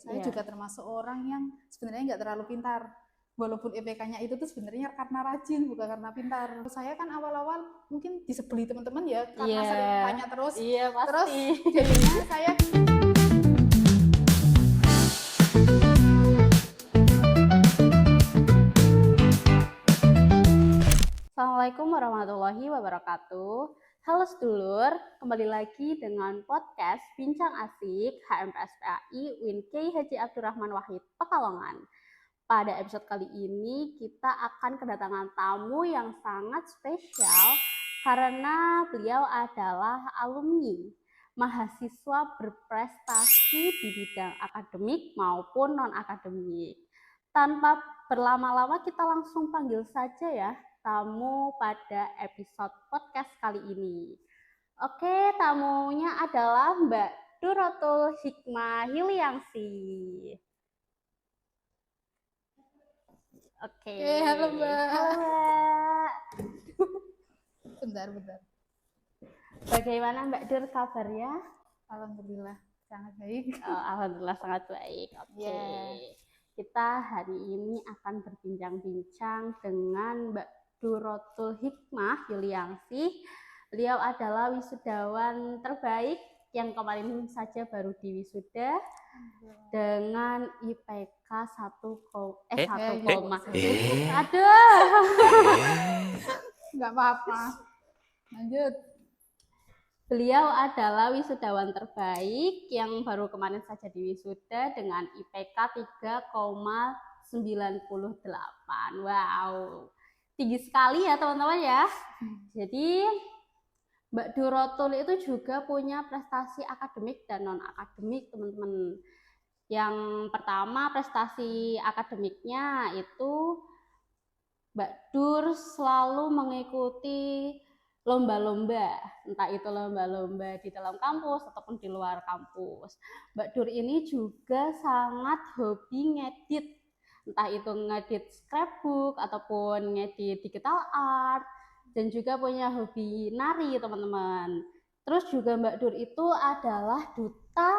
Saya juga termasuk orang yang sebenarnya nggak terlalu pintar. Walaupun IPK-nya itu tuh sebenarnya karena rajin, bukan karena pintar. Saya kan awal-awal mungkin disebeli teman-teman ya, karena sering tanya terus. Terus jadinya saya Assalamualaikum warahmatullahi wabarakatuh. Halo sedulur, kembali lagi dengan podcast Bincang Asik HMPSPAI UIN Kyai Haji Abdurrahman Wahid Pekalongan. Pada episode kali ini kita akan kedatangan tamu yang sangat spesial karena beliau adalah alumni mahasiswa berprestasi di bidang akademik maupun non-akademik. Tanpa berlama-lama kita langsung panggil saja ya tamu pada episode podcast kali ini. Oke, tamunya adalah Mbak Durotul Hikmah Hiliangsi. Oke, halo Mbak. Halo Mbak. Bentar. Bagaimana Mbak Dur kabarnya? Alhamdulillah sangat baik. Alhamdulillah sangat baik. Oke. Kita hari ini akan berbincang-bincang dengan Mbak Durotul Hikmah Hiliangsi. Beliau adalah wisudawan terbaik yang kemarin saja baru diwisuda dengan IPK 1,1. Aduh. Nggak apa-apa. Lanjut. Beliau adalah wisudawan terbaik yang baru kemarin saja diwisuda dengan IPK 3,98. Wow. Tinggi sekali ya teman-teman ya. Jadi Mbak Durotul itu juga punya prestasi akademik dan non-akademik teman-teman. Yang pertama prestasi akademiknya itu Mbak Dur selalu mengikuti lomba-lomba, entah itu lomba-lomba di dalam kampus ataupun di luar kampus. Mbak Dur ini juga sangat hobi ngedit, entah itu ngedit scrapbook ataupun ngedit digital art, dan juga punya hobi nari teman-teman. Terus juga Mbak Dur itu adalah duta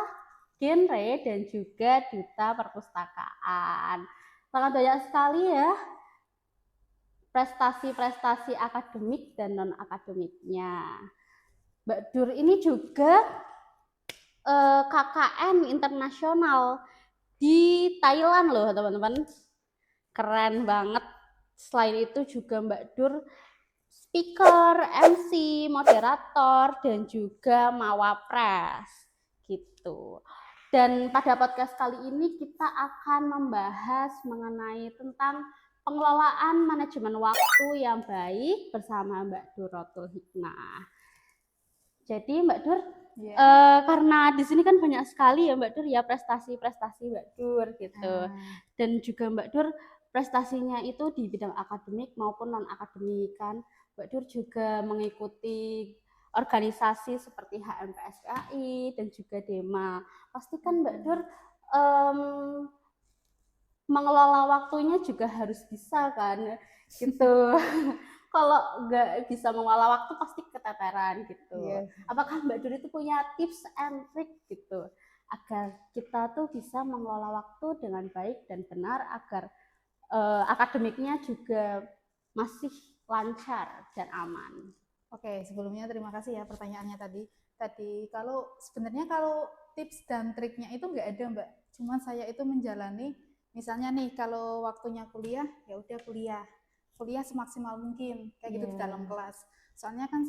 genre dan juga duta perpustakaan. Sangat banyak sekali ya prestasi-prestasi akademik dan non-akademiknya. Mbak Dur ini juga KKN internasional di Thailand loh teman-teman. Keren banget. Selain itu juga Mbak Dur speaker, MC, moderator, dan juga mawapres gitu. Dan pada podcast kali ini kita akan membahas mengenai tentang pengelolaan manajemen waktu yang baik bersama Mbak Durotul Hikmah. Jadi Mbak Dur, karena di sini kan banyak sekali ya Mbak Dur ya prestasi-prestasi Mbak Dur gitu. Dan juga Mbak Dur prestasinya itu di bidang akademik maupun non-akademik kan. Mbak Dur juga mengikuti organisasi seperti HMPSPAI dan juga DEMA. Pasti kan Mbak Dur mengelola waktunya juga harus bisa kan gitu. Kalau nggak bisa mengelola waktu pasti keteteran gitu. Apakah Mbak Dur itu punya tips and trick gitu agar kita tuh bisa mengelola waktu dengan baik dan benar agar akademiknya juga masih lancar dan aman? Oke, sebelumnya terima kasih ya pertanyaannya tadi. Kalau tips dan triknya itu nggak ada Mbak. Cuman saya itu menjalani, misalnya nih kalau waktunya kuliah, ya udah kuliah semaksimal mungkin kayak gitu di dalam kelas. Soalnya kan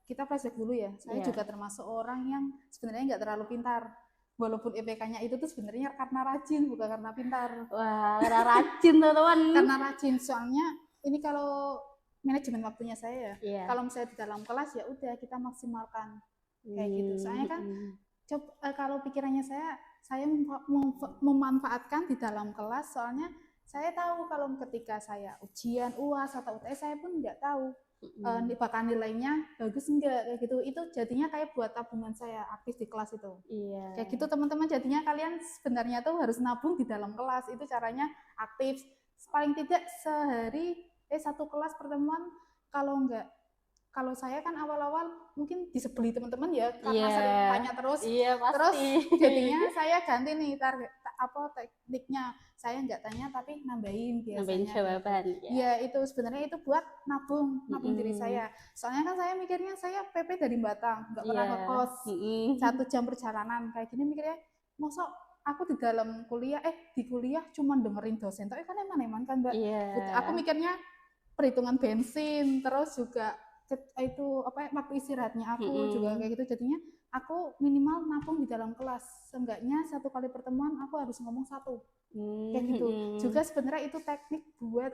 kita flashback dulu ya, saya juga termasuk orang yang sebenarnya nggak terlalu pintar. Walaupun IPK-nya itu tuh sebenarnya karena rajin, bukan karena pintar. Wah, karena rajin teman-teman. Karena rajin, soalnya ini kalau manajemen waktunya saya ya. Kalau misalnya di dalam kelas ya udah kita maksimalkan kayak gitu. Soalnya kan kalau pikirannya saya memanfaatkan di dalam kelas, soalnya saya tahu kalau ketika saya ujian UAS atau UTS saya pun nggak tahu bakal nilainya bagus enggak kayak gitu. Itu jadinya kayak buat tabungan saya aktif di kelas itu. Kayak gitu teman-teman, jadinya kalian sebenarnya tuh harus nabung di dalam kelas. Itu caranya aktif paling tidak satu kelas pertemuan, kalau enggak kalau saya kan awal-awal mungkin disebeli teman-teman ya karena Iya. sering tanya terus. Iya, Terus pasti. jadinya saya ganti nih tekniknya. Saya nggak tanya tapi nambahin Nambahin biasanya gitu. jawaban ya. Iya, itu sebenarnya itu buat nabung diri Mm-mm. saya. Soalnya kan saya mikirnya saya PP dari Batam, nggak pernah Iya. ngekos. Mm-mm. 1 jam perjalanan kayak gini mikirnya, mosok aku di dalam kuliah di kuliah cuma dengerin dosen, tapi kan eman-eman kan Mbak. Iya. Aku mikirnya perhitungan bensin, terus juga itu apa waktu istirahatnya aku juga kayak gitu, jadinya aku minimal nabung di dalam kelas, seenggaknya 1 kali pertemuan aku harus ngomong 1 kayak gitu. Juga sebenarnya itu teknik buat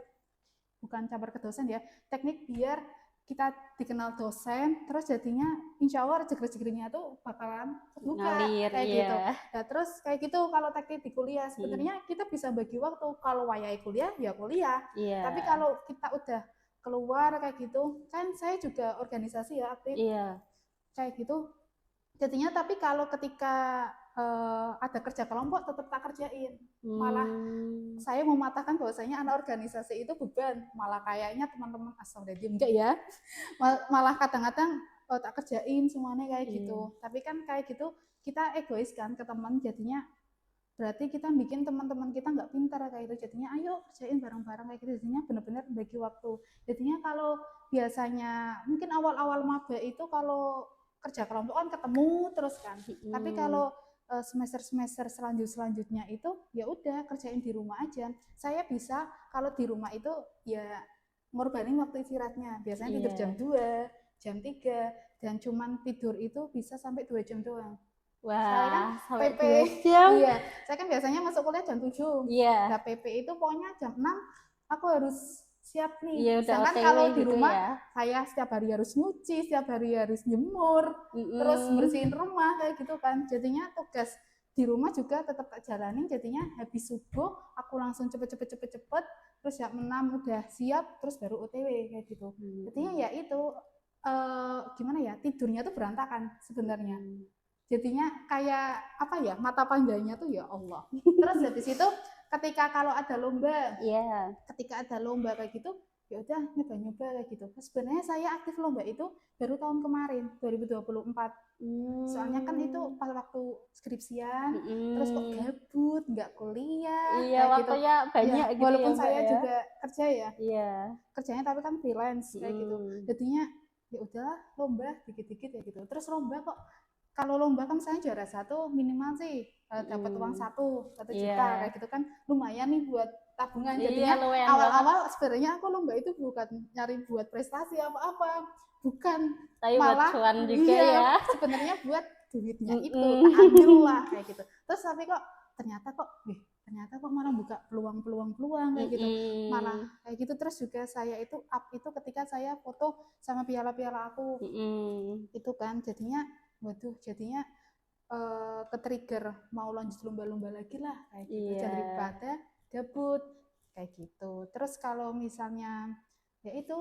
bukan campur ke dosen ya, teknik biar kita dikenal dosen, terus jadinya insya Allah rezeki-rezekinya tuh bakalan kebuka Ngalir, kayak iya. gitu. Nah terus kayak gitu kalau teknik di kuliah sebenarnya kita bisa bagi waktu, kalau wayai kuliah ya kuliah, Iya. tapi kalau kita udah keluar kayak gitu, kan saya juga organisasi ya aktif Iya. kayak gitu, jadinya tapi kalau ketika ada kerja kelompok tetap tak kerjain, malah saya mematahkan bahwasanya anak organisasi itu beban, malah kayaknya teman-teman astagfirullahaladzim enggak ya, malah kadang-kadang tak kerjain semuanya kayak gitu. Tapi kan kayak gitu kita egois kan ke teman, jadinya berarti kita bikin teman-teman kita nggak pintar kayak gitu, jadinya ayo kerjain bareng-bareng kayak gitu, jadinya benar-benar bagi waktu. Jadinya kalau biasanya mungkin awal-awal maba itu kalau kerja kelompok kan ketemu terus kan, tapi kalau semester-semester selanjutnya itu ya udah kerjain di rumah aja. Saya bisa kalau di rumah itu ya ngorbanin waktu istirahatnya, biasanya tidur jam 2, jam 3, dan cuman tidur itu bisa sampai 2 jam doang. Wah, Saya kan sampai PP, 2 jam. iya, saya kan biasanya masuk kuliah jam 7. Iya. Nah, PP itu pokoknya jam 6 aku harus siap nih. Iya, udah Sedangkan OTW kalau di gitu rumah ya. saya setiap hari harus nyuci, setiap hari harus jemur, terus bersihin rumah kayak gitu kan. Jadinya tugas di rumah juga tetap tak jalanin, jadinya habis subuh aku langsung cepet terus jam 6 udah siap terus baru OTW kayak gitu. Jadinya ya itu gimana ya, tidurnya tuh berantakan sebenarnya. Jadinya kayak apa ya, mata panjangnya tuh ya Allah. Terus habis itu ketika kalau ada lomba, ketika ada lomba kayak gitu, ya udah nyoba-nyoba kayak gitu. Sebenarnya saya aktif lomba itu baru tahun kemarin 2024. Soalnya kan itu pas waktu skripsian, terus kok gabut, nggak kuliah, Iya, kayak gitu. waktunya banyak Ya, gitu walaupun ya, Mbak saya ya. juga kerja ya, Iya. kerjanya tapi kan freelance kayak gitu. Jadinya ya udah lomba dikit-dikit ya gitu. Terus lomba kok, kalau lomba kan saya juara 1 minimal sih dapat uang 1 juta kayak gitu kan, lumayan nih buat tabungan. Jadinya awal-awal sebenarnya aku lomba itu bukan nyari buat prestasi apa-apa, bukan, tapi malah buat cuan juga ya. sebenarnya buat duitnya itu tak ambil lah kayak gitu. Terus tapi kok ternyata kok malah buka peluang kayak gitu, malah kayak gitu. Terus juga saya itu up itu ketika saya foto sama piala-piala aku itu kan, jadinya waduh, jadinya ke-trigger mau lanjut lomba-lomba lagi lah kayak gitu, daripada gabut kayak gitu. Terus kalau misalnya ya itu,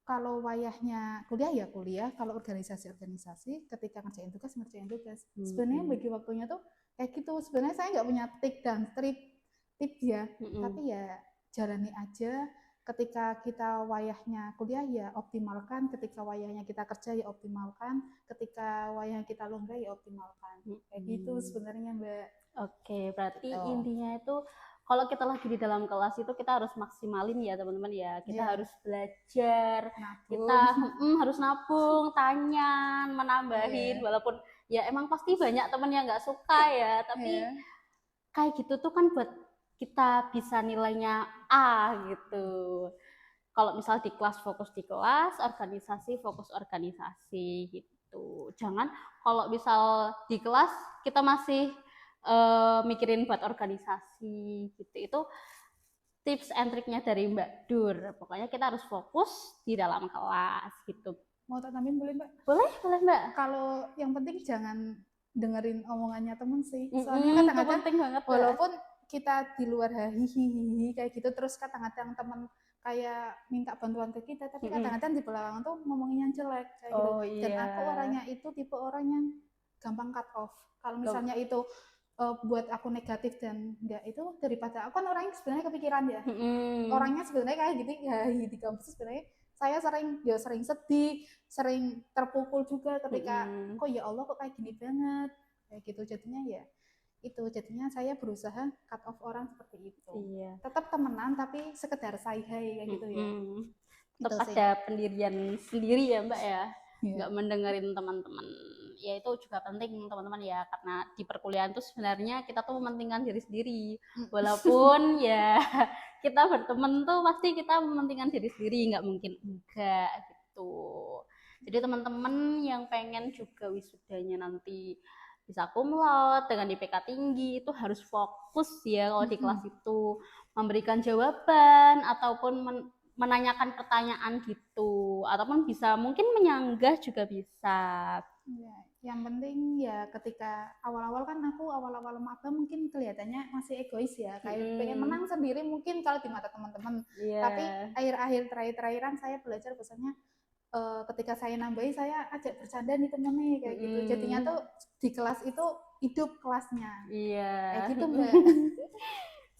kalau wayahnya kuliah ya kuliah, kalau organisasi ketika ngerjain tugas. Sebenarnya bagi waktunya tuh kayak gitu. Sebenarnya saya nggak punya trik dan tip ya, tapi ya jalani aja. Ketika kita wayahnya kuliah ya optimalkan, ketika wayahnya kita kerja ya optimalkan, ketika wayahnya kita lomba ya optimalkan. Kayak gitu sebenarnya Mbak. Oke, berarti intinya itu kalau kita lagi di dalam kelas itu kita harus maksimalin ya teman-teman ya. Kita harus belajar, kita harus nabung, tanya, menambahin, walaupun ya emang pasti banyak teman yang nggak suka ya, tapi kayak gitu tuh kan buat kita bisa nilainya A gitu. Kalau misal di kelas fokus di kelas, organisasi fokus organisasi gitu. Jangan kalau misal di kelas kita masih mikirin buat organisasi gitu. Itu tips and triknya dari Mbak Dur. Pokoknya kita harus fokus di dalam kelas gitu. Mau tak tambahin boleh Mbak? Boleh Mbak. Kalau yang penting jangan dengerin omongannya temen sih. Soalnya kadang-kadang walaupun kita di luar hihihi kayak gitu, terus kadang-kadang temen kayak minta bantuan ke kita, tapi kadang-kadang di belakang tuh ngomongin yang jelek kayak gitu. Dan aku orangnya itu tipe orang yang gampang cut off. Kalau misalnya itu buat aku negatif dan enggak, itu daripada aku kan orangnya sebenarnya kepikiran ya. Orangnya sebenarnya kayak gitu ya, di kampus sebenarnya saya sering sedih, sering terpukul juga ketika kok ya Allah kok kayak gini banget kayak gitu. Jadinya saya berusaha cut off orang seperti itu. Iya. Tetap temenan tapi sekedar say hi kayak gitu ya. Tetap Itu sih. ada pendirian sendiri ya Mbak ya, Iya. nggak mendengarin teman-teman. Ya itu juga penting teman-teman ya, karena di perkuliahan tuh sebenarnya kita tuh mementingkan diri sendiri. Walaupun ya kita berteman tuh pasti kita mementingkan diri sendiri, nggak mungkin enggak gitu. Jadi teman-teman yang pengen juga wisudanya nanti bisa cum laude dengan IPK tinggi itu harus fokus ya kalau di kelas itu memberikan jawaban ataupun menanyakan pertanyaan gitu, ataupun bisa mungkin menyanggah juga bisa. Ya, yang penting ya ketika awal-awal kan aku awal-awal maba mungkin kelihatannya masih egois ya, kayak pengen menang sendiri mungkin kalau di mata teman-teman. Tapi akhir-akhir terakhir-terakhiran saya belajar bahwasanya ketika saya nambahi saya ajak bercanda nih temennya kayak gitu. Jadinya tuh di kelas itu hidup kelasnya. Iya. Kayak gitu Mbak.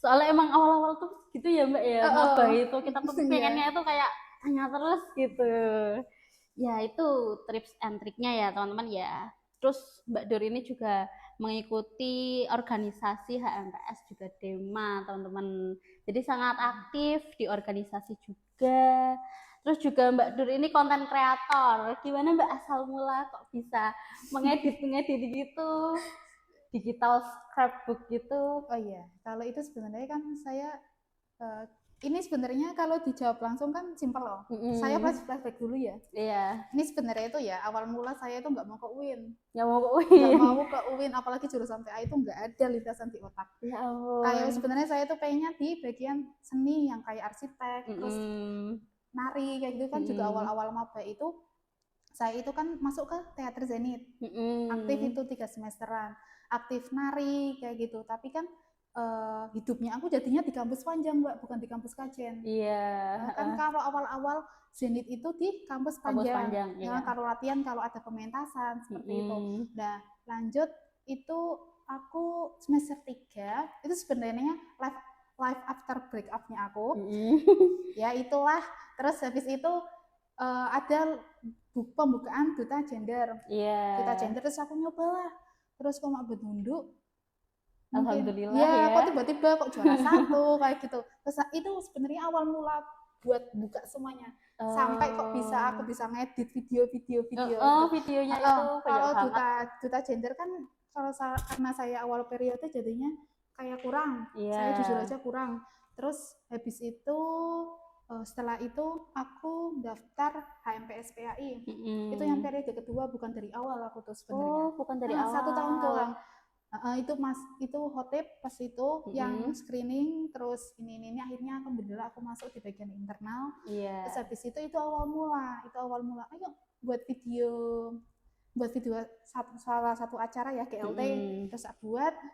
Soalnya emang awal-awal tuh gitu ya Mbak ya, maba itu kita tuh pengennya itu kayak tanya terus gitu. Ya itu tips and triknya ya teman-teman ya. Terus Mbak Dur ini juga mengikuti organisasi HMPS juga Dema teman-teman. Jadi sangat aktif di organisasi juga. Terus juga Mbak Dur ini konten kreator. Gimana Mbak asal mula kok bisa mengedit gitu? Digital scrapbook gitu. Oh iya, kalau itu sebenarnya kan saya ini sebenarnya kalau dijawab langsung kan simpel loh. Saya flashback dulu ya. Iya. Ini sebenarnya itu ya awal mula saya itu nggak mau ke UIN. Nggak mau ke UIN. Nggak mau ke UIN, apalagi jurusan TA itu nggak ada lintasan di otak. Ya ampun. Kayak sebenarnya saya tuh pengennya di bagian seni yang kayak arsitek, terus nari kayak gitu kan juga awal-awal maba itu saya itu kan masuk ke teater Zenit. Aktif itu 3 semesteran. Aktif nari kayak gitu. Tapi kan hidupnya aku jadinya di kampus Panjang Mbak, bukan di kampus Kajen. Iya. Kan kalau awal-awal Zenit itu di kampus Panjang. Iya. Kalau latihan kalau ada pementasan seperti itu. Nah, lanjut itu aku semester 3 itu sebenarnya life after break up-nya aku. Ya itulah. Terus habis itu ada pembukaan duta gender. Duta gender terus aku nyobalah. Terus kok mak benunduk. Alhamdulillah ya. Kok tiba-tiba kok juara 1 kayak gitu. Terus itu sebenarnya awal mula buat buka semuanya. Sampai kok aku bisa ngedit video. Videonya itu kalau duta gender kan karena saya awal periode jadinya kayak kurang. Saya jujur aja kurang. Terus habis itu setelah itu aku daftar HMPS PAI. Itu yang periode kedua, bukan dari awal aku tuh sebenarnya. Bukan dari awal. 1 tahun doang. Itu hotep pas itu yang screening, terus ini akhirnya alhamdulillah aku masuk di bagian internal. Terus habis itu awal mula. Ayo buat video salah satu acara ya GLT. Terus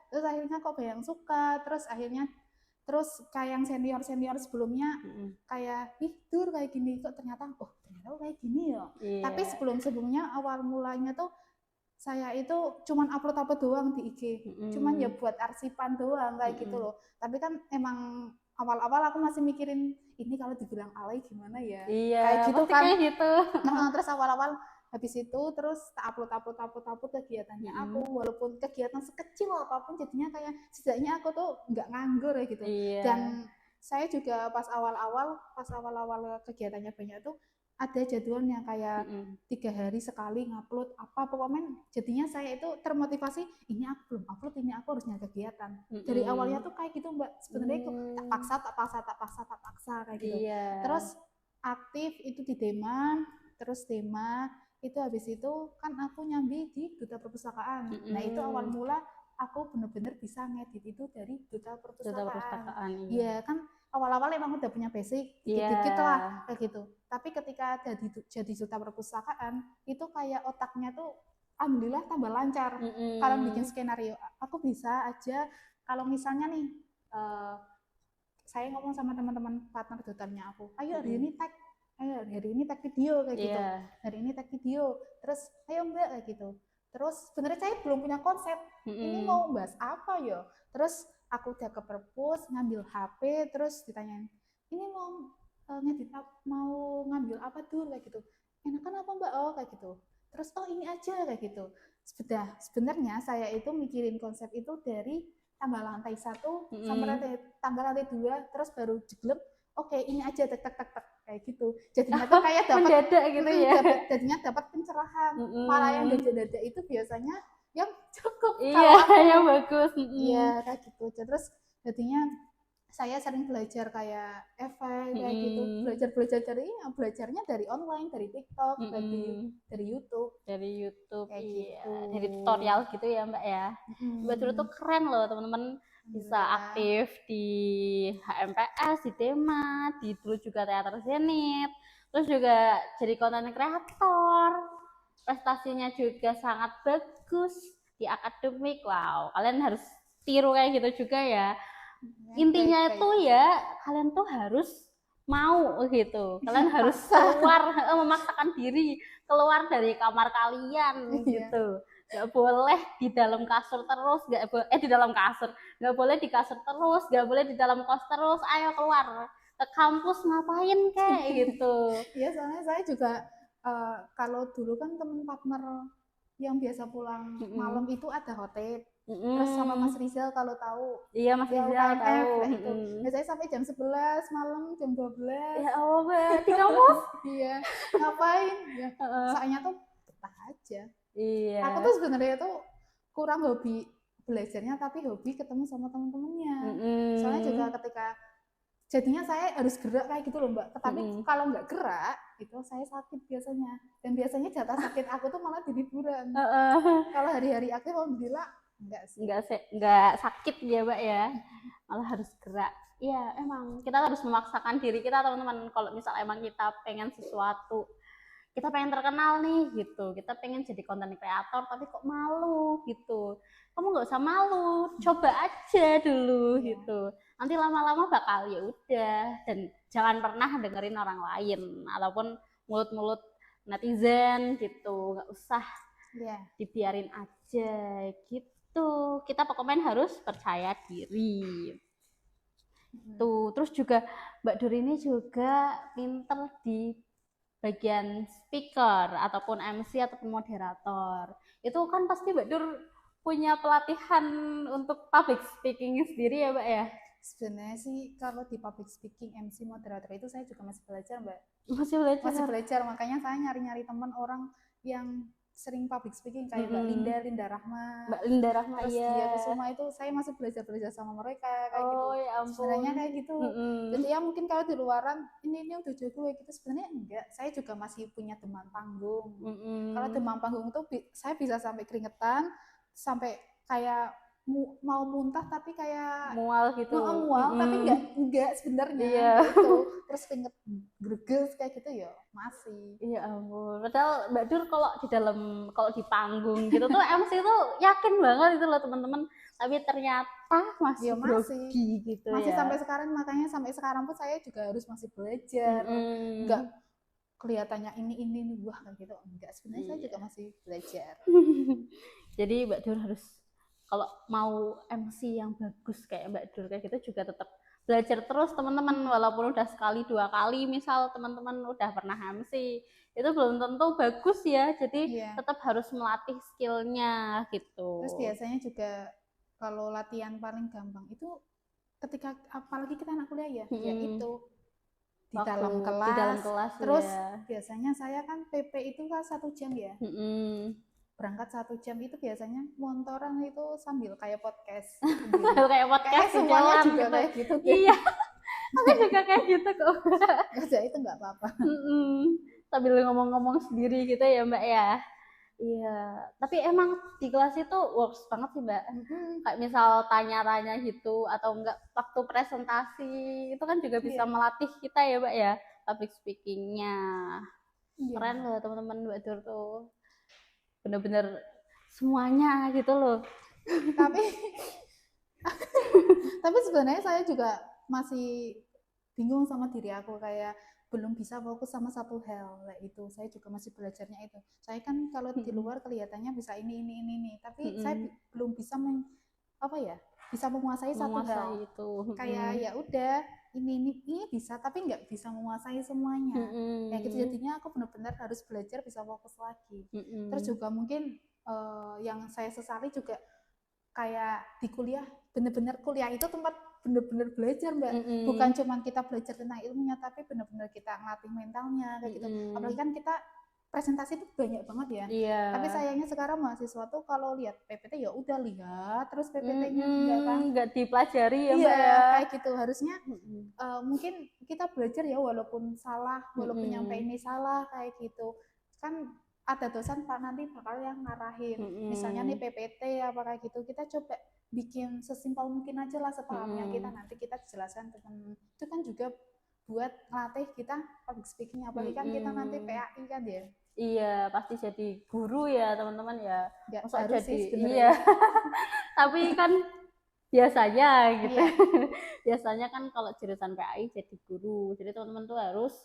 terus akhirnya kok banyak yang suka, terus kayak yang senior sebelumnya kayak Dur kayak gini kok ternyata kayak gini ya. Tapi sebelumnya awal mulanya tuh saya itu cuman upload doang di IG, cuman ya buat arsipan doang kayak gitu loh. Tapi kan emang awal-awal aku masih mikirin ini kalau dibilang alay gimana ya, kayak gitu kan. Terus awal-awal habis itu terus tak upload kegiatannya aku, walaupun kegiatan sekecil apapun jadinya kayak setidaknya aku tuh nggak nganggur ya gitu. Dan saya juga pas awal-awal kegiatannya banyak tuh ada jadwal yang kayak 3 hari sekali ngupload apa pokoknya, jadinya saya itu termotivasi, ini aku belum upload, ini aku harusnya kegiatan. Dari awalnya tuh kayak gitu Mbak, sebenarnya tak paksa kayak gitu. Terus aktif itu di Dema, terus Dema itu habis itu kan aku nyambi di Duta Perpustakaan. Nah itu awal mula aku bener-bener bisa ngedit itu dari Duta Perpustakaan. Iya kan awal-awal emang udah punya basic dikit-dikit lah kayak gitu. Tapi ketika jadi Duta Perpustakaan itu kayak otaknya tuh alhamdulillah tambah lancar. Kalau bikin skenario aku bisa aja, kalau misalnya nih saya ngomong sama teman-teman partner dutannya aku, ayo hari ini tag video kayak gitu. Hari ini tag video. Terus ayo Mbak kayak gitu. Terus sebenarnya saya belum punya konsep. Ini mau bahas apa ya? Terus aku udah ke perpus, ngambil HP, terus ditanyain, ini mau ngedit mau ngambil apa dulu kayak gitu, enakan apa mbak, oh kayak gitu, terus oh ini aja kayak gitu. Sebenarnya saya itu mikirin konsep itu dari tanggal lantai 1 sampai tanggal lantai 2, terus baru jeglek oke ini aja tek tek tek tek kayak gitu, jadinya tuh kayak dapat mendadak gitu ya. jadinya dapat pencerahan. Malah yang dada-dada itu biasanya yang cukup Iya, kalau aku yang bagus. iya kayak gitu. Terus jadinya saya sering belajar kayak efek kayak gitu, belajarnya dari online, dari TikTok, dari YouTube. Dari YouTube, kayak iya, gitu. dari tutorial gitu ya mbak ya. Mbak Dulu tuh keren loh teman-teman, bisa aktif di HMPS, di Tema, di dulu juga Teater Zenit, terus juga jadi konten kreator, prestasinya juga sangat bagus di akademik. Wow, kalian harus tiru kayak gitu juga ya. Intinya itu ya kalian tuh harus mau gitu, kalian harus keluar, memaksakan diri keluar dari kamar kalian gitu. Nggak boleh di dalam kasur terus, di dalam kasur, nggak boleh di kasur terus, nggak boleh di dalam kos terus. Ayo keluar ke kampus, ngapain kayak gitu. Iya, soalnya saya juga kalau dulu kan temen partner yang biasa pulang malam itu ada Hotep. Terus sama Mas Rizal kalau tahu. Iya, Mas Rizal tahu. Itu. Biasanya sampai jam 11 malam, jam 12. Ya Allah, Mbak, di kampus. Iya. Ngapain? Ya, soalnya tuh betah aja. Iya. Aku tuh sebenarnya tuh kurang hobi belajarnya, tapi hobi ketemu sama teman-temannya. Soalnya juga ketika jadinya saya harus gerak kayak gitu loh mbak, tapi kalau nggak gerak itu saya sakit biasanya, dan biasanya jatah sakit aku tuh malah di liburan. Kalau hari-hari aktif alhamdulillah nggak sakit ya mbak ya, malah harus gerak. Iya, emang kita harus memaksakan diri kita teman-teman. Kalau misal emang kita pengen sesuatu, kita pengen terkenal nih gitu, kita pengen jadi konten kreator tapi kok malu gitu, kamu nggak usah malu, coba aja dulu gitu, nanti lama-lama bakal ya udah. Dan jangan pernah dengerin orang lain ataupun mulut-mulut netizen gitu, nggak usah, dibiarin aja gitu. Kita pokoknya harus percaya diri. Tuh, terus juga Mbak Dur ini juga pinter di bagian speaker ataupun MC ataupun moderator. Itu kan pasti Mbak Dur punya pelatihan untuk public speaking sendiri ya Mbak ya? Sebenarnya sih kalau di public speaking, MC, moderator itu saya juga masih belajar Mbak. Masih belajar, makanya saya nyari-nyari teman orang yang sering public speaking kayak Mbak Linda Rahma. Mbak Linda Rahma, terus dia Kusuma itu saya masih belajar sama mereka kayak gitu. Ya ampun. Sebenarnya kayak gitu. Jadi ya mungkin kalau di luaran ini udah jago kayak gitu, sebenarnya enggak. Saya juga masih punya demam panggung. Kalau demam panggung tuh saya bisa sampai keringetan, sampai kayak mau muntah tapi kayak mual gitu. Mual tapi enggak sebenarnya. Gitu. Terus keringet greges kayak gitu ya masih. Iya ampun. Padahal Mbak Dur kalau di panggung gitu tuh MC tuh yakin banget itu loh teman-teman. Tapi ternyata masih grogi gitu masih ya. Sampai sekarang, makanya sampai sekarang pun saya juga harus masih belajar. Enggak kelihatannya ini wah kayak gitu. Enggak, sebenarnya saya juga masih belajar. Jadi Mbak Dur harus, kalau mau MC yang bagus kayak Mbak Dur kayak gitu juga tetap belajar terus teman-teman. Walaupun udah sekali 2 kali misal teman-teman udah pernah MC, itu belum tentu bagus ya. Jadi tetap harus melatih skillnya gitu. Terus biasanya juga kalau latihan paling gampang itu ketika apalagi kita anak kuliah ya, yaitu di dalam kelas. Terus biasanya saya kan PP itu kan 1 jam ya. Berangkat 1 jam itu biasanya montoran itu sambil kayak podcast. Kayak podcast semuanya juga gitu. Kayak gitu. Iya. Aku juga kayak gitu kok. Kerja itu nggak apa-apa. Sambil ngomong-ngomong sendiri gitu ya Mbak ya. Iya. Tapi emang di kelas itu works banget sih Mbak. Kayak misal tanya-tanya gitu atau enggak waktu presentasi itu kan juga bisa melatih kita ya Mbak ya, public speakingnya. Keren loh teman-teman Mbak Dur tuh. Bener-bener semuanya gitu loh. Tapi sebenarnya saya juga masih bingung sama diri aku, kayak belum bisa fokus sama satu hal. Itu saya juga masih belajarnya itu. Saya kan kalau di luar kelihatannya bisa ini, tapi saya belum bisa bisa menguasai satu hal. menguasai itu. Kayak ya udah ini bisa tapi nggak bisa menguasai semuanya. Ya gitu, jadinya aku benar-benar harus belajar bisa fokus lagi. Terus juga mungkin yang saya sesali juga kayak di kuliah, benar-benar kuliah itu tempat benar-benar belajar Mbak. Bukan cuma kita belajar tentang ilmunya, tapi benar-benar kita ngelatih mentalnya kayak gitu. Apalagi kan kita presentasi itu banyak banget ya. Iya. Tapi sayangnya sekarang mahasiswa tuh kalau lihat PPT ya udah lihat terus PPT-nya nggak dipelajari ya iya, Mbak ya. kayak gitu. Harusnya mungkin kita belajar ya walaupun salah, walaupun nyampe ini salah kayak gitu. Kan ada dosen Pak nanti bakal yang ngarahin. Misalnya nih PPT apa kayak gitu. Kita coba bikin sesimpel mungkin aja lah sepahamnya kita, nanti kita jelaskan teman. Itu kan juga buat ngelatih kita public speaking, apalagi kan kita nanti PAI kan ya. Iya, pasti jadi guru ya teman-teman ya. Nggak Masa harus jadi sih sebenarnya. iya. Tapi kan biasanya gitu. Iya. Biasanya kan kalau jurusan PAI jadi guru. Jadi teman-teman tuh harus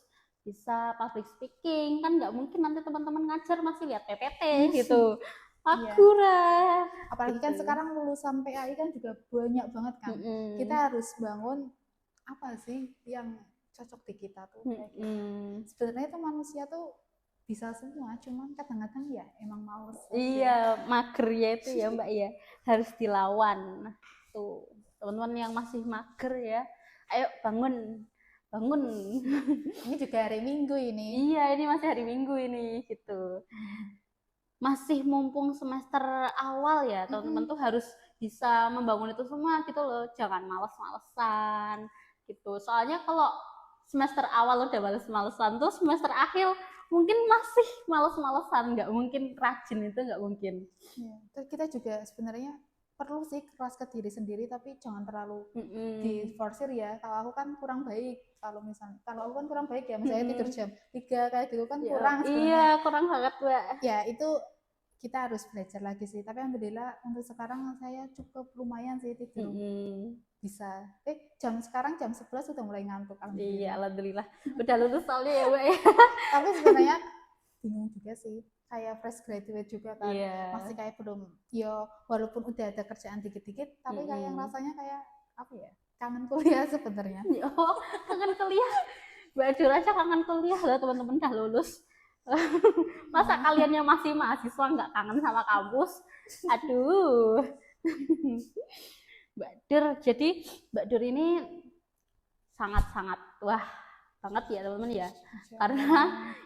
bisa public speaking. Kan nggak mungkin nanti teman-teman ngajar masih lihat PPT gitu. Akura. Apalagi kan sekarang lulusan PAI kan juga banyak banget kan. Kita harus bangun apa sih yang cocok di kita tuh kayak gitu. Sebenarnya tuh manusia tuh bisa semua, cuman kadang-kadang ya emang males. Iya, mager ya itu ya Mbak ya. Harus dilawan. Tuh, teman-teman yang masih mager ya. Ayo bangun. Bangun. Ini juga hari Minggu ini. Iya, ini masih hari Minggu ini gitu. Masih mumpung semester awal ya, teman-teman tuh harus bisa membangun itu semua gitu loh. Jangan males-malesan gitu. Soalnya kalau semester awal udah males-malesan tuh semester akhir mungkin masih males-malesan, nggak mungkin rajin, itu nggak mungkin. Ya, terus kita juga sebenarnya perlu sih keras ke diri sendiri, tapi jangan terlalu diforsir ya. Kalau aku kan kurang baik, kalau aku kan kurang baik ya, misalnya tidur jam 3 kayak gitu kan kurang sebenarnya. Iya, kurang banget Mbak. Ya itu kita harus belajar lagi sih, tapi alhamdulillah untuk sekarang saya cukup lumayan sih tidur. Bisa sekarang jam 11 udah mulai ngantuk. Iya, alhamdulillah udah lulus soalnya ya Mbak. Tapi sebenarnya bingung juga sih, kayak fresh graduate juga kan, masih kayak belum ya, walaupun udah ada kerjaan dikit-dikit tapi kayak rasanya kayak apa ya, kangen kuliah sebenarnya. Oh, kangen kuliah Mbak Dur aja kangen kuliah loh, teman-teman udah lulus. Masa kalian yang masih mahasiswa nggak kangen sama kampus? Aduh. Mbak Dur, jadi Mbak Dur ini sangat-sangat wah banget ya teman-teman ya. Karena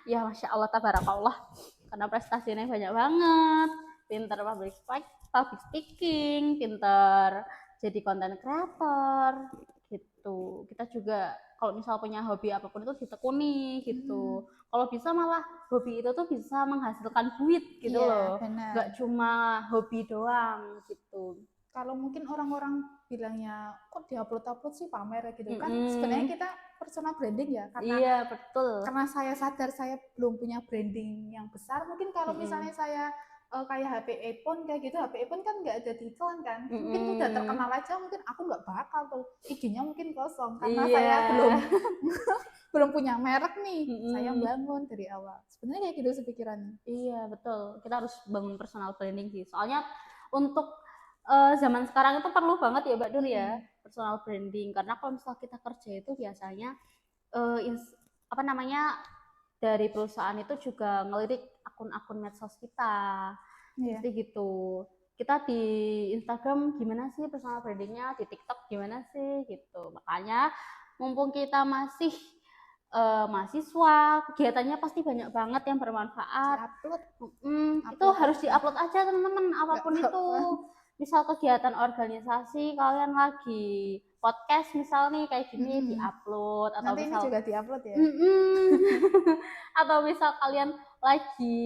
ya Masya Allah tabarakallah, karena prestasinya banyak banget, pinter public speaking, pinter jadi content creator gitu. Kita juga kalau misal punya hobi apapun itu ditekuni gitu. Kalau bisa malah hobi itu tuh bisa menghasilkan duit gitu loh. Nggak cuma hobi doang gitu. Kalau mungkin orang-orang bilangnya kok diupload sih pamer gitu kan, sebenarnya kita personal branding ya, karena iya betul, karena saya sadar saya belum punya branding yang besar. Mungkin kalau misalnya saya kayak HP iPhone kayak gitu, HP iPhone kan nggak ada di iklan kan, mungkin udah terkenal aja, mungkin aku nggak bakal tuh IG-nya mungkin kosong karena saya belum punya merek nih. Saya bangun dari awal sebenarnya kayak gitu sepikirannya. Iya betul, kita harus bangun personal branding sih, soalnya untuk zaman sekarang itu perlu banget ya Mbak Dur ya, personal branding. Karena kalau misal kita kerja itu biasanya apa namanya, dari perusahaan itu juga ngelirik akun-akun medsos kita, jadi gitu. Kita di Instagram gimana sih personal brandingnya, di TikTok gimana sih gitu. Makanya mumpung kita masih mahasiswa, kegiatannya pasti banyak banget yang bermanfaat. Itu harus diupload aja teman-teman, apapun itu. Misal kegiatan organisasi, kalian lagi podcast misal nih kayak gini diupload, atau nanti misal ini juga diupload ya. Atau misal kalian lagi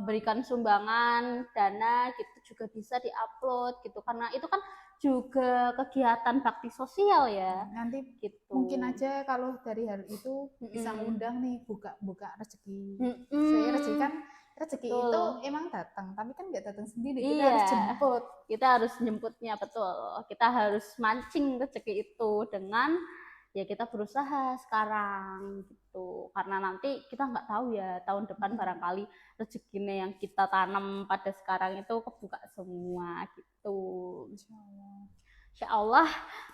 berikan sumbangan dana gitu juga bisa diupload gitu, karena itu kan juga kegiatan bakti sosial ya. Nanti gitu. Mungkin aja kalau dari hal itu bisa ngundang nih, buka rezeki. Saya rezeki itu emang datang, tapi kan nggak datang sendiri, kita harus jemput. Kita harus jemputnya, betul. Kita harus mancing rezeki itu dengan ya kita berusaha sekarang gitu, karena nanti kita nggak tahu ya tahun depan barangkali rezekinya yang kita tanam pada sekarang itu kebuka semua gitu. Insya Allah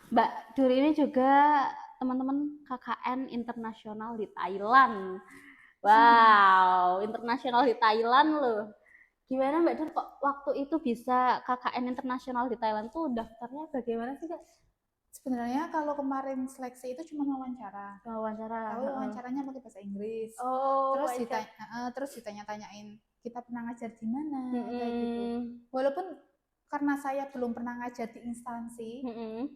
Mbak Dur ini juga teman-teman KKN internasional di Thailand. Wow, internasional di Thailand loh. Gimana Mbak Dur kok waktu itu bisa KKN internasional di Thailand tuh daftarnya bagaimana sih Kak? Sebenarnya kalau kemarin seleksi itu cuma wawancara. Wawancara. Tahu wawancaranya pakai bahasa Inggris. Oh, Terus ditanya-tanyain kita pernah ngajar di mana kayak gitu. Walaupun karena saya belum pernah ngajar di instansi,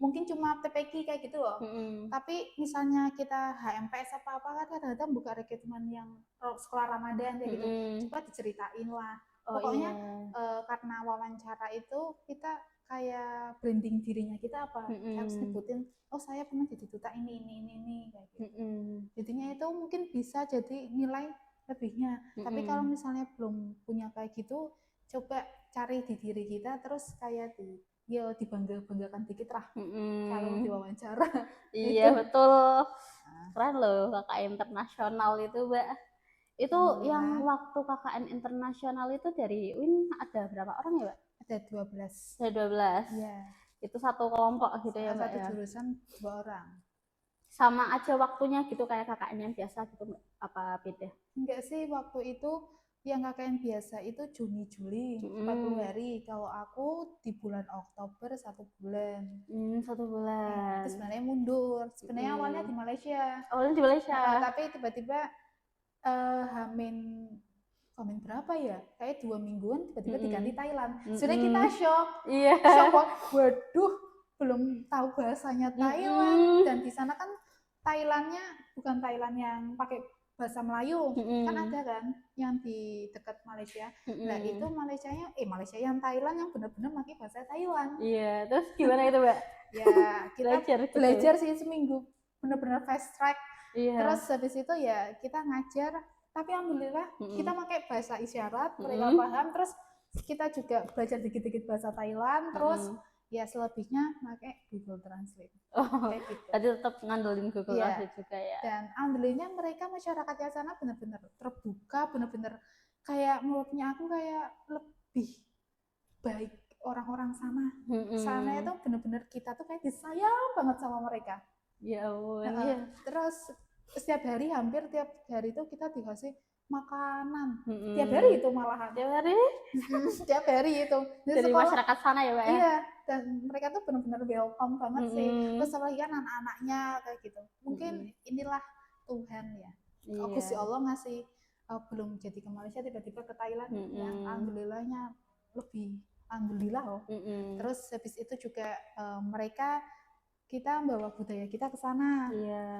mungkin cuma TPQ kayak gitu loh. Tapi misalnya kita HMPS apa-apa kan kadang-kadang buka rekrutmen yang sekolah Ramadan kayak gitu. Coba diceritain lah. Pokoknya karena wawancara itu kita kayak branding dirinya kita apa, harus nyebutin oh saya pernah jadi duta ini kayak gitu. Jadinya itu mungkin bisa jadi nilai lebihnya. Tapi kalau misalnya belum punya kayak gitu, coba cari di diri kita terus kayak dibanggakan dikit lah kalau diwawancara. Iya betul, keren loh KKN internasional itu Mbak. Itu yang waktu KKN internasional itu dari UIN ada berapa orang ya Mbak? Ada 12. Ada 12. Iya. Itu satu kelompok gitu ya Mbak satu ya? jurusan 2 orang. Sama aja waktunya gitu kayak KKN yang biasa gitu Mbak? Apa beda? Enggak sih, waktu itu yang KKN biasa itu Juni-Juli 40 hari. Kalau aku di bulan Oktober 1 bulan. 1 bulan. Terus sebenarnya mundur. Sebenarnya awalnya di Malaysia. Awalnya di Malaysia. Tapi tiba-tiba Hamin berapa ya? Kayak 2 mingguan tiba-tiba diganti Thailand. Sebenarnya kita shock. Iya. Shock. Waduh, belum tahu bahasanya Thailand. Dan di sana kan Thailandnya bukan Thailand yang pakai bahasa Melayu, kan ada kan yang di dekat Malaysia. Nah itu Malaysia yang Thailand yang benar-benar pakai bahasa Thailand. Iya, terus gimana itu Mbak? Ya kita belajar sih seminggu, benar-benar fast track. Terus habis itu ya kita ngajar, tapi alhamdulillah kita pakai bahasa isyarat, mereka paham. Terus kita juga belajar dikit-dikit bahasa Thailand, terus ya selebihnya pakai Google Translate. Kayak gitu. Tadi tetap ngandelin Google Translate juga ya. Dan alhamdulillahnya mereka masyarakatnya sana benar-benar terbuka, benar-benar kayak menurutnya aku kayak lebih baik orang-orang sana. Sana itu benar-benar kita tuh kayak disayang banget sama mereka. Ya ampun. Terus setiap hari hampir tiap hari itu kita dikasih makanan tiap hari itu malahan tiap hari itu dari sekolah, masyarakat sana ya Mbak ya. Iya, dan mereka tuh benar-benar welcome banget sih. Terus apalagi kan anak-anaknya kayak gitu, mungkin inilah Tuhan ya. Gusti Allah ngasih belum jadi ke Malaysia tiba-tiba ke Thailand yang alhamdulillahnya lebih alhamdulillah loh. Terus habis itu juga mereka kita bawa budaya kita ke sana,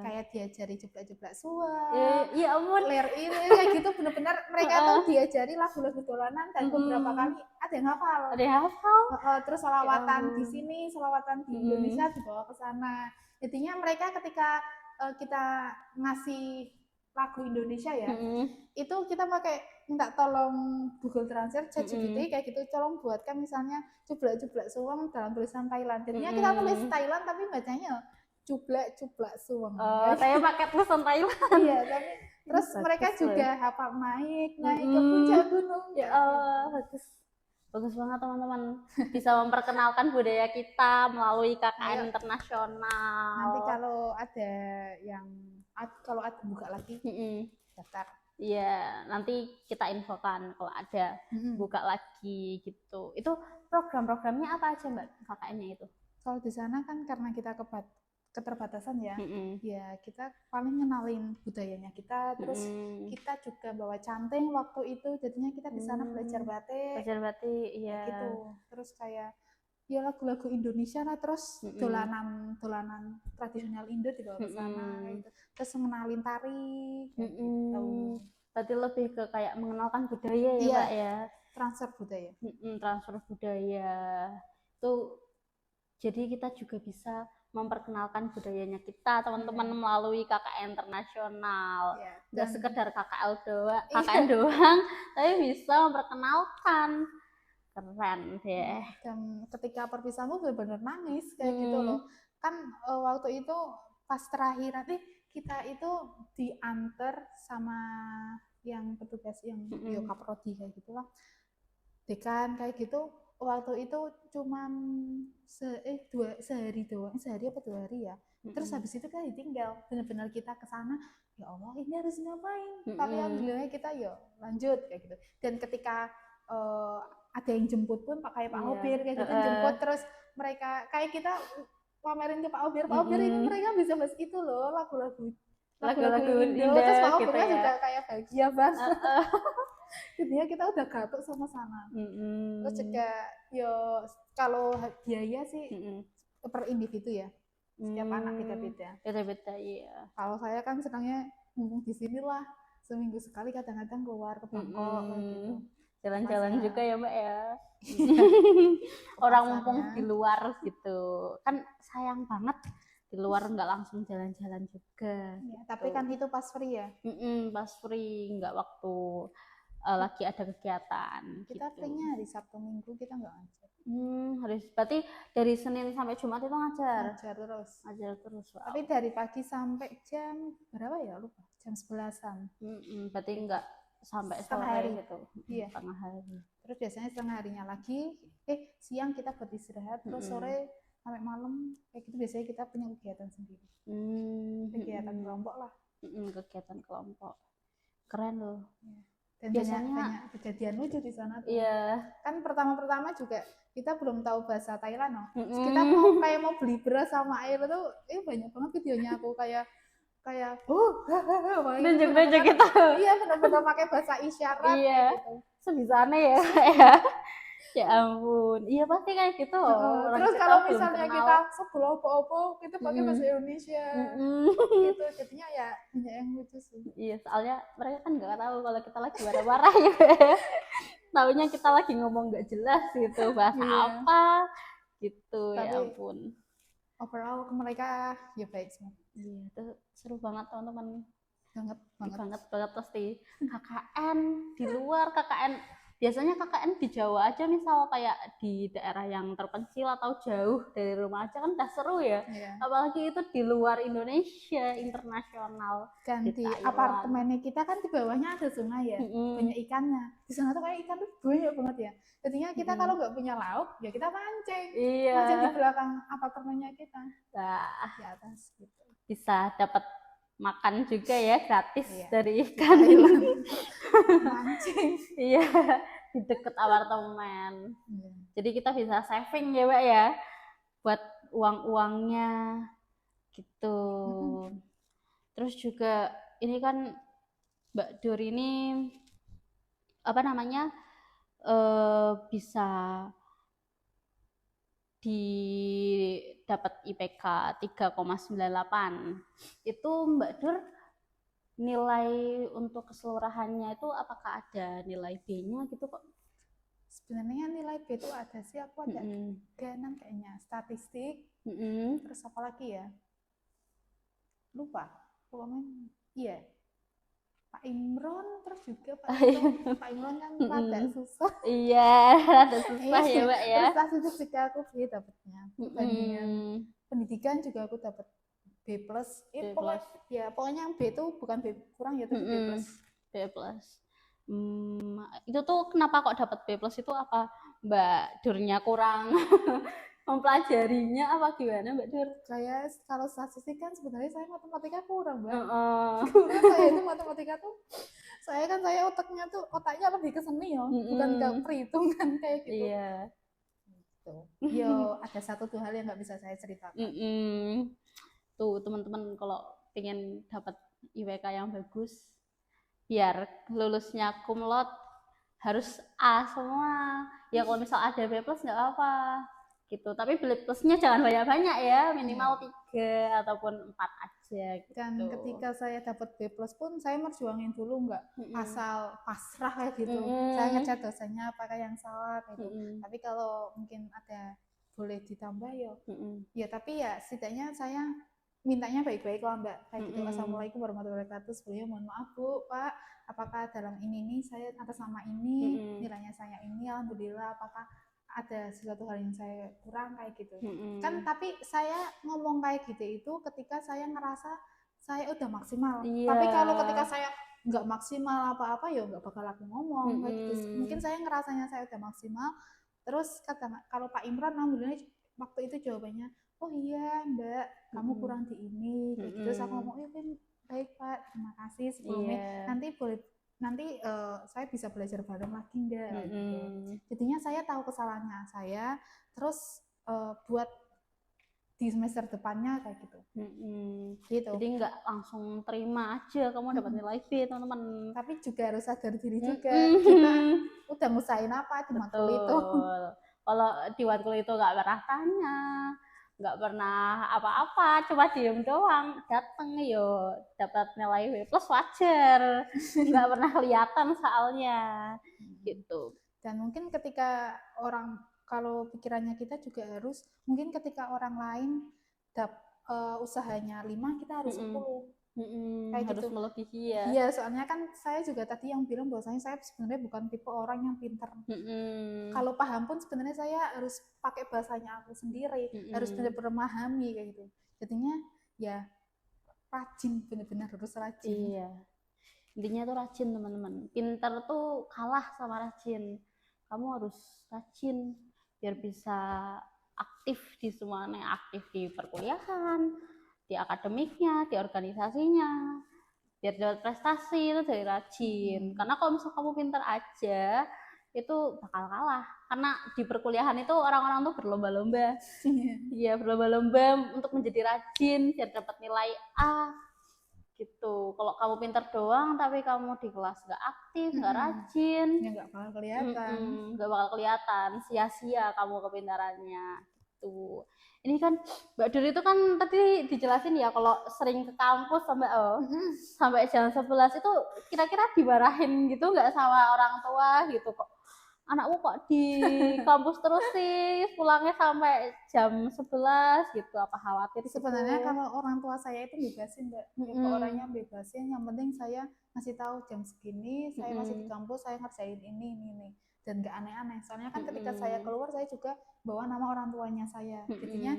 kayak diajari jeblak-jeblak suap, ya ampun, ler ini kayak gitu, bener-bener mereka tuh diajari lagu-lagu dolanan dan beberapa kali ada yang hafal. Terus selawatan di sini, selawatan di Indonesia dibawa ke sana. Jadinya mereka ketika kita ngasih lagu Indonesia ya, itu kita pakai minta tolong Google Translate, ChatGPT kayak gitu, tolong buatkan misalnya cublak-cublak suweng dalam tulisan Thailand. Jadinya kita tulis Thailand tapi bacanya cublak-cublak suweng. Saya pakai tulisan Thailand. Iya, tapi terus mereka juga hafal naik ke puncak gunung. Ya bagus banget teman-teman, bisa memperkenalkan budaya kita melalui KKN internasional. Nanti kalau ada buka lagi daftar. Iya, nanti kita infokan kalau ada buka lagi gitu. Itu program-programnya apa aja Mbak KKN-nya itu? Kalau di sana kan karena kita keterbatasan ya, ya kita paling ngenalin budayanya kita, terus kita juga bawa canting waktu itu, jadinya kita di sana belajar batik. Iya. Gitu. Terus kayak ya lagu-lagu Indonesia lah, terus dolanan tradisional Indo dibawa ke sana gitu. Terus mengenalin tari gitu. Berarti lebih ke kayak mengenalkan budaya ya Mbak ya. Transfer budaya. Transfer budaya. Itu jadi kita juga bisa memperkenalkan budayanya kita teman-teman melalui KKN internasional. Nggak sekedar KKN doang, tapi bisa memperkenalkan. Keren deh. Dan ketika perpisahanku benar-benar nangis kayak gitu loh. Kan waktu itu pas terakhir nanti kita itu diantar sama yang petugas yang kaprodi kayak gitulah, dekan kayak gitu. Waktu itu cuman sehari doang, sehari apa 2 hari ya. Terus habis itu kan ditinggal, benar-benar kita ke sana, ya Allah ini harus ngapain, tapi alhamdulillah kita ya lanjut kayak gitu. Dan ketika ada yang jemput pun pakai Pak Obir kayak gitu, jemput terus mereka kayak kita pamerin ke Pak Obir ini mereka bisa bahas itu loh, lagu-lagu Indo. Terus Pak Obir gitu juga kayak bahagia banget. Jadinya kita udah gatuk sama sana. Terus juga yo kalau biaya sih per individu ya, setiap anak beda-beda. Iya. Kalau saya kan senangnya mumpung di sini lah, seminggu sekali kadang-kadang keluar ke Bangkok gitu. Jalan-jalan juga ya Mbak ya. Orang mumpung di luar gitu kan sayang banget, di luar nggak langsung jalan-jalan juga ya, gitu. Tapi kan itu pas free ya. Pas free, nggak waktu lagi ada kegiatan. Kita gitu. Free-nya hari Sabtu Minggu kita nggak ngajar. Berarti dari Senin sampai Jumat itu ngajar terus. Wow. Tapi dari pagi sampai jam berapa ya lupa, jam 11-an. Berarti nggak sampai setengah hari gitu. Iya. Setengah hari. Terus biasanya setengah harinya lagi, siang kita beristirahat, terus sore sampai malam kayak gitu biasanya kita punya kegiatan sendiri. Kegiatan kelompok lah. Kegiatan kelompok. Keren loh. Ya. Dan biasanya banyak kejadian lucu di sana tuh. Iya. Kan pertama-pertama juga kita belum tahu bahasa Thailand loh. Kita mau beli beras sama air tuh, banyak banget videonya aku kayak nunjuk gitu. Iya, benar-benar pakai bahasa isyarat gitu. Sebisanya ya. Ya ampun, iya pasti kayak gitu. Terus kalau misalnya kita sebelum apa-apa kita pakai bahasa Indonesia gitu, jadinya ya banyak yang lucu sih. Iya, soalnya mereka kan nggak tahu kalau kita lagi marah-marah gitu. Taunya kita lagi ngomong nggak jelas gitu, bahasa apa gitu. Tapi, ya ampun. Overall ke mereka ya baik semua. Iya, itu seru banget teman-teman. Banget pasti. KKN di luar, KKN biasanya KKN di Jawa aja, misal kayak di daerah yang terpencil atau jauh dari rumah aja kan udah seru ya. Apalagi itu di luar Indonesia, internasional. Dan di apartemennya kita kan di bawahnya ada sungai ya, banyak ikannya. Di sana tuh kayak ikan tuh banyak banget ya. Jadinya kita kalau nggak punya lauk ya kita mancing. Mancing di belakang apartemennya kita. Nah, di atas gitu. Bisa dapat makan juga ya gratis dari ikan. Mancing. Iya, di dekat apartemen. Jadi kita bisa saving ya Mbak ya, buat uang-uangnya gitu. Terus juga ini kan Mbak Dur ini bisa dapat IPK 3,98. Itu Mbak Dur nilai untuk keseluruhannya itu apakah ada nilai B-nya gitu kok? Sebenarnya nilai B itu ada sih, aku ada 3 kayaknya, statistik, terus apa lagi ya? Lupa, pokoknya iya. Pak Imron, terus juga Pak Imron kan rada susah. Iya, rada susah ya Mbak ya. Terus statistik juga aku B dapatnya. Pendidikan juga aku dapat B+. Pokoknya yang B itu bukan B kurang ya, tapi B+. Itu tuh kenapa kok dapat B+ itu, apa Mbak Durnya kurang mempelajarinya apa gimana Mbak Dur? Saya kalau statistik kan sebenarnya saya matematika kurang Mbak. Kurang saya itu matematika tuh, saya otaknya lebih ke seni ya, bukan ke perhitungan kayak gitu. Iya. Yo, ada 1-2 hal yang nggak bisa saya ceritakan. Tuh teman-teman kalau pengen dapat IPK yang bagus, biar lulusnya cum laude harus A semua. Ya kalau misal ada B+ nggak apa gitu, tapi B plusnya jangan banyak-banyak ya, minimal 3 ataupun 4 aja gitu. Dan ketika saya dapat B+ pun saya merjuangin dulu, nggak asal pasrah kayak gitu. Saya ngecat dosennya apakah yang salah gitu. Tapi kalau mungkin ada boleh ditambah ya tapi ya setidaknya saya mintanya baik-baik lah Mbak, kayak gitu. Assalamualaikum warahmatullahi wabarakatuh, sebelumnya mohon maaf Bu, Pak, apakah dalam ini saya atas nama ini nilainya saya ini, alhamdulillah, apakah ada sesuatu hal yang saya kurang kayak gitu. Mm-mm. Kan tapi saya ngomong kayak gitu itu ketika saya ngerasa saya udah maksimal. Iya. Tapi kalau ketika saya nggak maksimal apa-apa ya nggak bakal aku ngomong kayak gitu. Mm-mm. Mungkin saya ngerasanya saya udah maksimal. Terus kata kalau Pak Imran alhamdulillah waktu itu jawabannya, oh iya Mbak, kamu Mm-mm. kurang di ini kayak gitu. Terus aku Mm-mm. ngomong, iya baik Pak, terima kasih sebelumnya. Iya. Nanti saya bisa belajar bareng lagi enggak kayak gitu. Mm-mm. Jadinya saya tahu kesalahannya saya, terus buat di semester depannya kayak gitu. Mm-mm. Gitu. Jadi nggak langsung terima aja kamu dapat nilai B, teman-teman. Tapi juga harus sadar diri juga. Mm-mm. Kita udah ngusahain apa di matkul itu. Betul. Kalau di matkul itu nggak pernah tanya, nggak pernah apa-apa, cuma diem doang, dateng yo dapat nilai B plus wajar, nggak pernah kelihatan soalnya, gitu. Dan mungkin ketika orang, kalau pikirannya kita juga harus, mungkin ketika orang lain usahanya 5, kita harus 10. Kayak Harus gitu. melebihi ya. Iya, soalnya kan saya juga tadi yang bilang bahwasanya saya sebenarnya bukan tipe orang yang pintar. Kalau paham pun sebenarnya saya harus pakai bahasanya aku sendiri, harus benar-benar memahami kayak gitu. Jadinya ya rajin, benar-benar harus rajin. Iya. Intinya tuh rajin, teman-teman. Pintar tuh kalah sama rajin. Kamu harus rajin biar bisa aktif di semuanya, aktif di perkuliahan, di akademiknya, di organisasinya, biar dapat prestasi. Itu dari rajin. Karena kalau misal kamu pintar aja itu bakal kalah, karena di perkuliahan itu orang-orang tuh berlomba-lomba. Iya, berlomba-lomba untuk menjadi rajin biar dapat nilai A gitu. Kalau kamu pintar doang tapi kamu di kelas nggak aktif, nggak rajin, ya nggak bakal kelihatan. Nggak bakal kelihatan, sia-sia kamu kepintarannya gitu. Ini kan Mbak Dur itu kan tadi dijelasin ya kalau sering ke kampus sampai jam 11 itu kira-kira dimarahin gitu nggak sama orang tua gitu, kok anakku kok di kampus terus sih, pulangnya sampai jam 11 gitu, apa khawatir gitu? Sebenarnya kalau orang tua saya itu bebasin Mbak, tipe orangnya bebasin, yang penting saya ngasih tahu jam segini saya masih di kampus, saya ngerjain ini, dan nggak aneh-aneh. Soalnya kan ketika saya keluar saya juga bawa nama orang tuanya saya, jadinya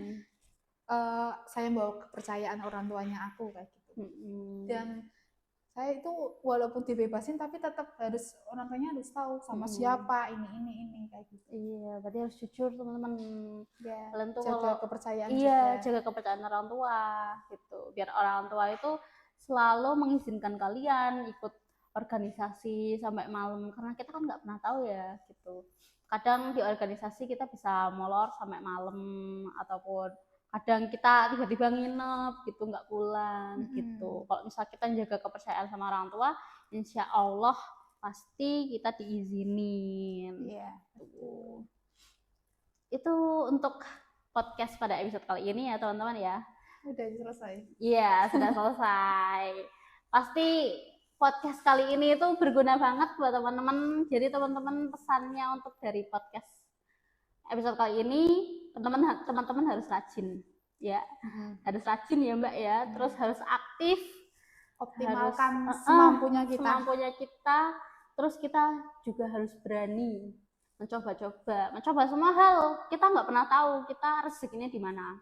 saya bawa kepercayaan orang tuanya aku kayak gitu. Dan saya itu walaupun dibebasin tapi tetap harus, orang tuanya harus tahu sama siapa ini kayak gitu. Iya, berarti harus jujur, teman-teman. Ya, Kalian tuh jaga kalau kepercayaan iya, juga. jaga kepercayaan orang tua gitu. Biar orang tua itu selalu mengizinkan kalian ikut organisasi sampai malam, karena kita kan nggak pernah tahu ya gitu. Kadang di organisasi kita bisa molor sampai malam, ataupun kadang kita tiba-tiba nginep gitu, nggak pulang gitu. Kalau misal kita jaga kepercayaan sama orang tua, insya Allah pasti kita diizinin. Iya. Gitu. Itu untuk podcast pada episode kali ini ya teman-teman ya. Udah selesai. Iya, sudah selesai. Pasti podcast kali ini itu berguna banget buat teman-teman. Jadi teman-teman, pesannya untuk dari podcast episode kali ini, teman-teman harus rajin ya. Harus rajin ya Mbak ya. Terus harus aktif, optimalkan semampunya kita. Terus kita juga harus berani mencoba semua hal. Kita nggak pernah tahu kita rezekinya di mana.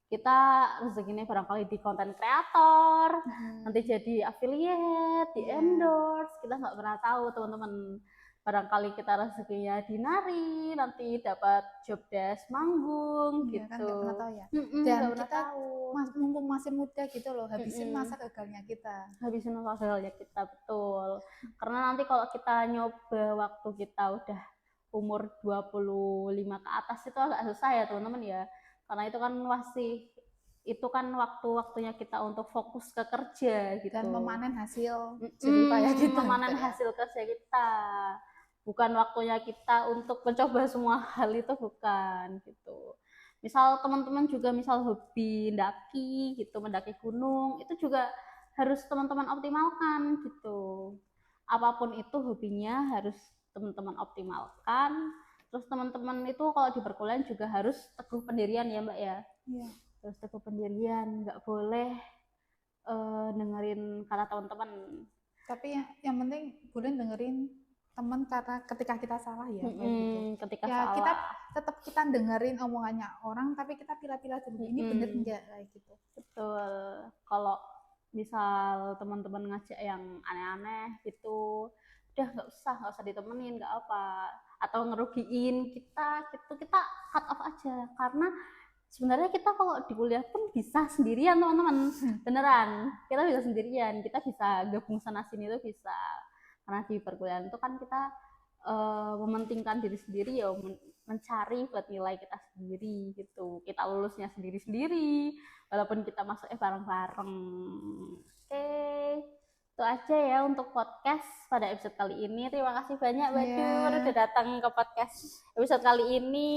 Kita rezekinya barangkali di konten kreator, nanti jadi affiliate, di endorse, kita nggak pernah tahu teman-teman. Barangkali kita rezekinya di nari, nanti dapat job desk manggung gitu. Kan nggak pernah tahu ya. Dan kita mumpung masih muda gitu loh, habisin masa gagalnya kita. Betul. Karena nanti kalau kita nyoba waktu kita udah umur 25 ke atas itu agak susah ya teman-teman ya. Karena itu kan waktu-waktunya kita untuk fokus ke kerja gitu. Dan memanen hasil jerih payah kita. Memanen hasil kerja kita. Bukan waktunya kita untuk mencoba semua hal itu, bukan gitu. Misal teman-teman juga hobi mendaki gunung, itu juga harus teman-teman optimalkan gitu. Apapun itu hobinya harus teman-teman optimalkan. Terus teman-teman itu kalau di perkuliahan juga harus teguh pendirian ya Mbak ya. Iya. Terus teguh pendirian, nggak boleh dengerin kata teman-teman. Tapi yang penting boleh dengerin teman karena ketika kita salah ya kayak gitu. Ketika Ya salah. kita tetap kita dengerin omongannya orang, tapi kita pilah-pilah dulu ini bener enggak kayak gitu. Betul. Kalau misal teman-teman ngajak yang aneh-aneh gitu, udah nggak usah ditemenin, nggak apa. Atau ngerugiin kita, gitu kita cut off aja. Karena sebenarnya kita kalau di kuliah pun bisa sendirian teman-teman, beneran. Kita bisa sendirian, kita bisa gabung sana sini tuh bisa. Karena di perkuliahan itu kan kita mementingkan diri sendiri ya, mencari buat nilai kita sendiri gitu. Kita lulusnya sendiri-sendiri, walaupun kita masuk bareng-bareng. Oke, itu aja ya untuk podcast pada episode kali ini. Terima kasih banyak Mbak Dur udah datang ke podcast episode kali ini.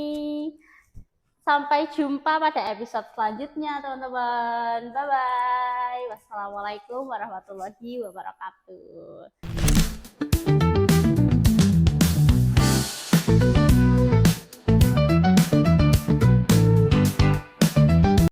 Sampai jumpa pada episode selanjutnya teman-teman. Bye bye. Wassalamualaikum warahmatullahi wabarakatuh.